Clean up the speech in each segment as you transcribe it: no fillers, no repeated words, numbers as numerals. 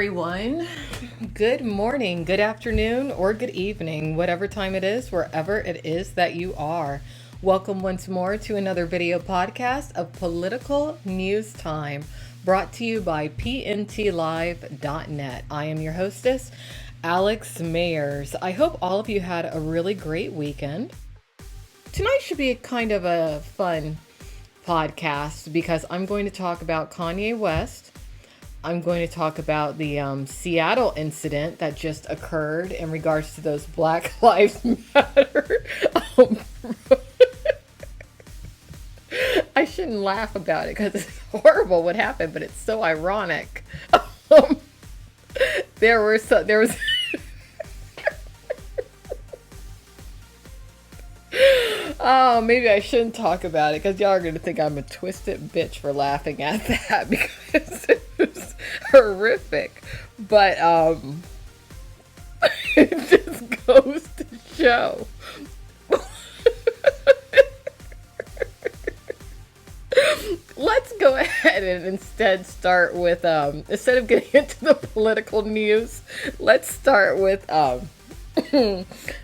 everyone. Good morning, good afternoon, or good evening, whatever time it is, wherever it is that you are. Welcome once more to another video podcast of Political News Time, brought to you by PNTLIVE.net. I am your hostess, Alex Mayers. I hope all of you had a really great weekend. Tonight should be kind of a fun podcast because I'm going to talk about Kanye West. I'm going to talk about the Seattle incident that just occurred in regards to those Black Lives Matter. I shouldn't laugh about it because it's horrible what happened, but it's so ironic. There was Oh, maybe I shouldn't talk about it because y'all are going to think I'm a twisted bitch for laughing at that because it was horrific. But it just goes to show. Let's go ahead and instead start with, instead of getting into the political news, let's start with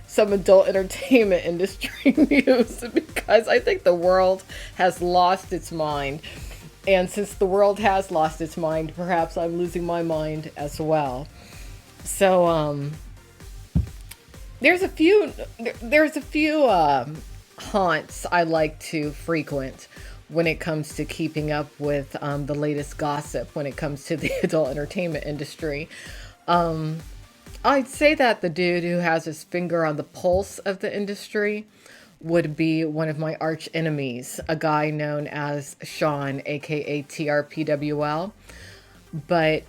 some adult entertainment industry news because I think the world has lost its mind. And since the world has lost its mind, perhaps I'm losing my mind as well. So there's a few haunts I like to frequent when it comes to keeping up with the latest gossip when it comes to the adult entertainment industry. I'd say that the dude who has his finger on the pulse of the industry would be one of my arch enemies, a guy known as Sean, aka TRPWL. But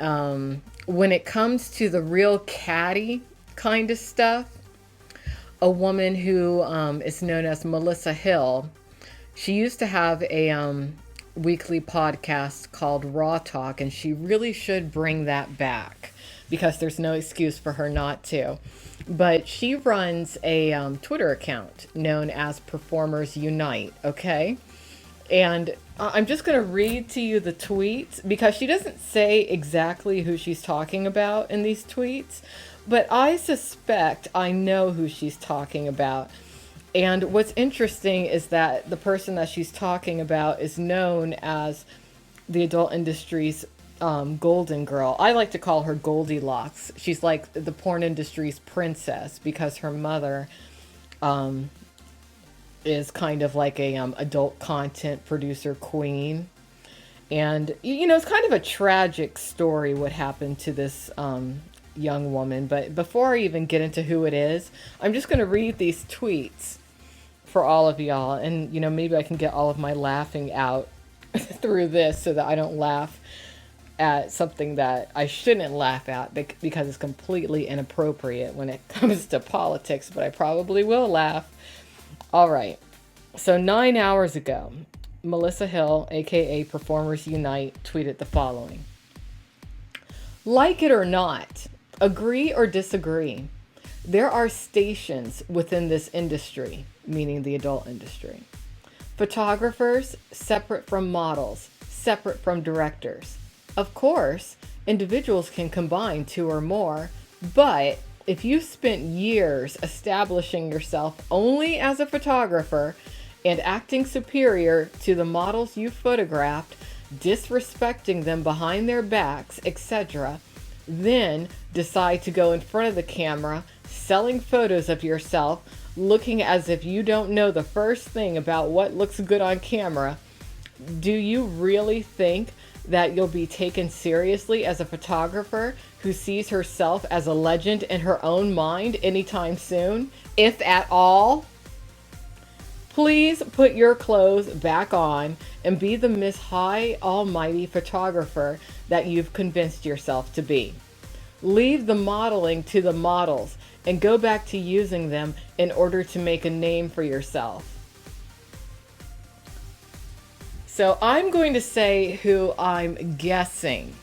when it comes to the real catty kind of stuff, a woman who is known as Melissa Hill, she used to have a weekly podcast called Raw Talk, and she really should bring that back, because there's no excuse for her not to. But she runs a Twitter account known as Performers Unite, okay? And I'm just going to read to you the tweets because she doesn't say exactly who she's talking about in these tweets, but I suspect I know who she's talking about. And what's interesting is that the person that she's talking about is known as the adult industry's golden girl. I like to call her Goldilocks. She's like the porn industry's princess because her mother is kind of like a adult content producer queen. And you know, it's kind of a tragic story what happened to this young woman. But before I even get into who it is, I'm just going to read these tweets for all of y'all, and you know, maybe I can get all of my laughing out through this so that I don't laugh at something that I shouldn't laugh at because it's completely inappropriate when it comes to politics, but I probably will laugh. All right. So 9 hours ago, Melissa Hill, aka Performers Unite, tweeted the following. Like it or not, agree or disagree, there are stations within this industry, meaning the adult industry. Photographers separate from models, separate from directors. Of course, individuals can combine two or more, but if you spent years establishing yourself only as a photographer and acting superior to the models you photographed, disrespecting them behind their backs, etc., then decide to go in front of the camera, selling photos of yourself, looking as if you don't know the first thing about what looks good on camera, do you really think that you'll be taken seriously as a photographer who sees herself as a legend in her own mind anytime soon, if at all? Please put your clothes back on and be the Miss High Almighty photographer that you've convinced yourself to be. Leave the modeling to the models and go back to using them in order to make a name for yourself. So I'm going to say who I'm guessing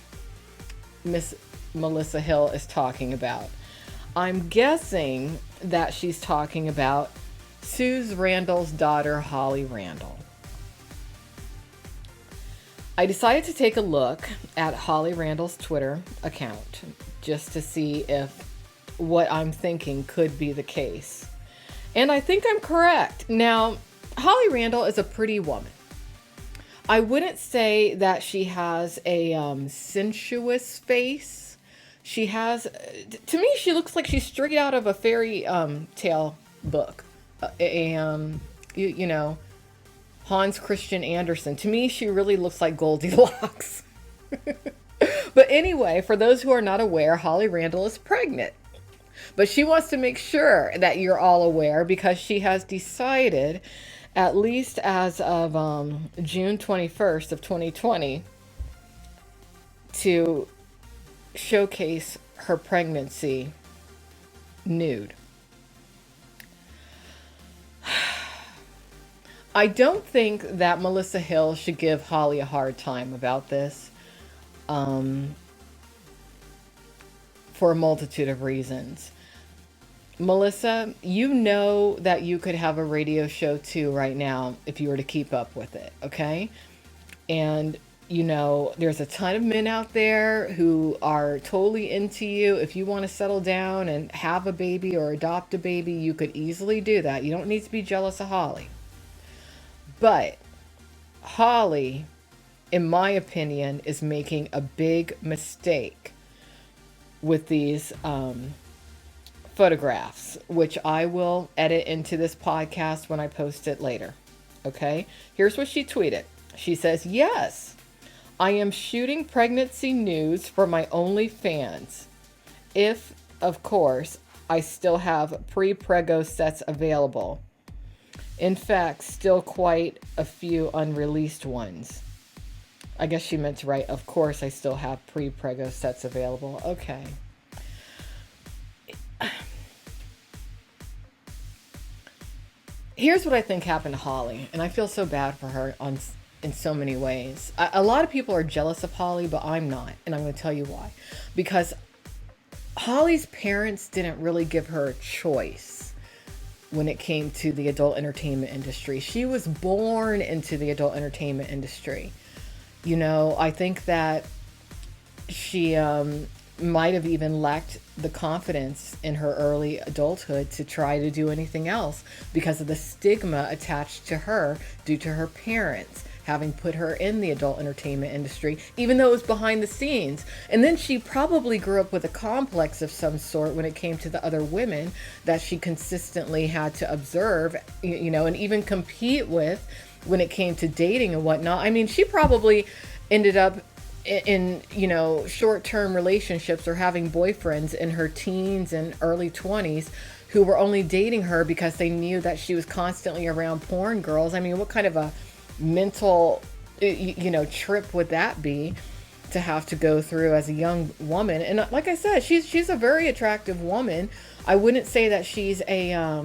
Miss Melissa Hill is talking about. I'm guessing that she's talking about Suze Randall's daughter, Holly Randall. I decided to take a look at Holly Randall's Twitter account just to see if what I'm thinking could be the case. And I think I'm correct. Now, Holly Randall is a pretty woman. I wouldn't say that she has a sensuous face. She has, to me, she looks like she's straight out of a fairy tale book. You know, Hans Christian Andersen. To me, she really looks like Goldilocks. But anyway, for those who are not aware, Holly Randall is pregnant. But she wants to make sure that you're all aware because she has decided, at least as of June 21st of 2020, to showcase her pregnancy nude. I don't think that Melissa Hill should give Holly a hard time about this for a multitude of reasons. Melissa, you know that you could have a radio show too right now if you were to keep up with it, okay? And, you know, there's a ton of men out there who are totally into you. If you want to settle down and have a baby or adopt a baby, you could easily do that. You don't need to be jealous of Holly. But Holly, in my opinion, is making a big mistake with these photographs, which I will edit into this podcast when I post it later. Okay? Here's what she tweeted. She says, "Yes, I am shooting pregnancy nudes for my OnlyFans. If, of course, I still have pre-prego sets available. In fact, still quite a few unreleased ones." I guess she meant to write, "Of course, I still have pre-prego sets available." Okay. Here's what I think happened to Holly, and I feel so bad for her in so many ways. A lot of people are jealous of Holly, but I'm not, and I'm going to tell you why. Because Holly's parents didn't really give her a choice when it came to the adult entertainment industry. She was born into the adult entertainment industry. You know, I think that she might have even lacked the confidence in her early adulthood to try to do anything else because of the stigma attached to her due to her parents having put her in the adult entertainment industry, even though it was behind the scenes. And then she probably grew up with a complex of some sort when it came to the other women that she consistently had to observe, you know, and even compete with when it came to dating and whatnot. I mean, she probably ended up in, you know, short-term relationships or having boyfriends in her teens and early 20s who were only dating her because they knew that she was constantly around porn girls. I mean, what kind of a mental, you know, trip would that be to have to go through as a young woman? And like I said, she's a very attractive woman. I wouldn't say that she's a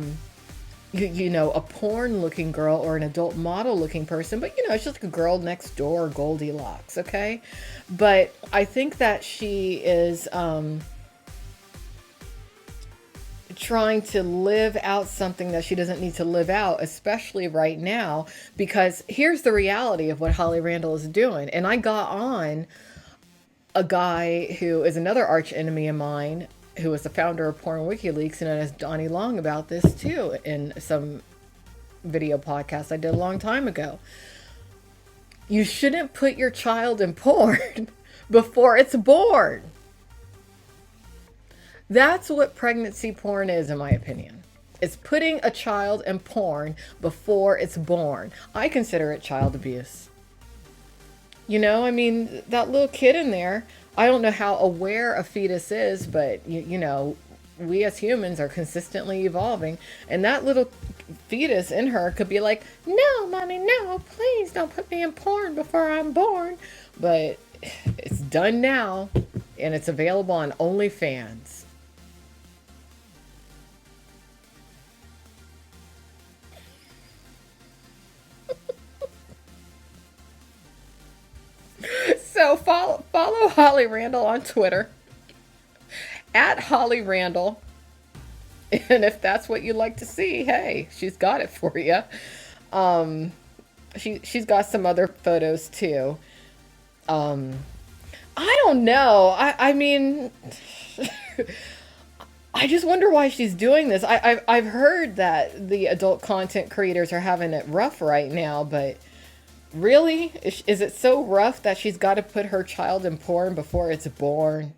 you know, a porn looking girl or an adult model looking person, but you know, she's like a girl next door, Goldilocks, okay? But I think that she is trying to live out something that she doesn't need to live out, especially right now, because here's the reality of what Holly Randall is doing. And I got on a guy who is another arch enemy of mine, who was the founder of Porn WikiLeaks, and as Donnie Long about this too in some video podcast I did a long time ago. You shouldn't put your child in porn before it's born. That's what pregnancy porn is, in my opinion. It's putting a child in porn before it's born. I consider it child abuse. You know, I mean, that little kid in there, I don't know how aware a fetus is, but, you know, we as humans are consistently evolving. And that little fetus in her could be like, "No, mommy, no, please don't put me in porn before I'm born." But it's done now, and it's available on OnlyFans. So follow Holly Randall on Twitter at Holly Randall. And if that's what you like to see, hey, she's got it for you. She's got some other photos too. Um, I don't know. I mean, I just wonder why she's doing this. I've heard that the adult content creators are having it rough right now, but really? Is it so rough that she's got to put her child in porn before it's born?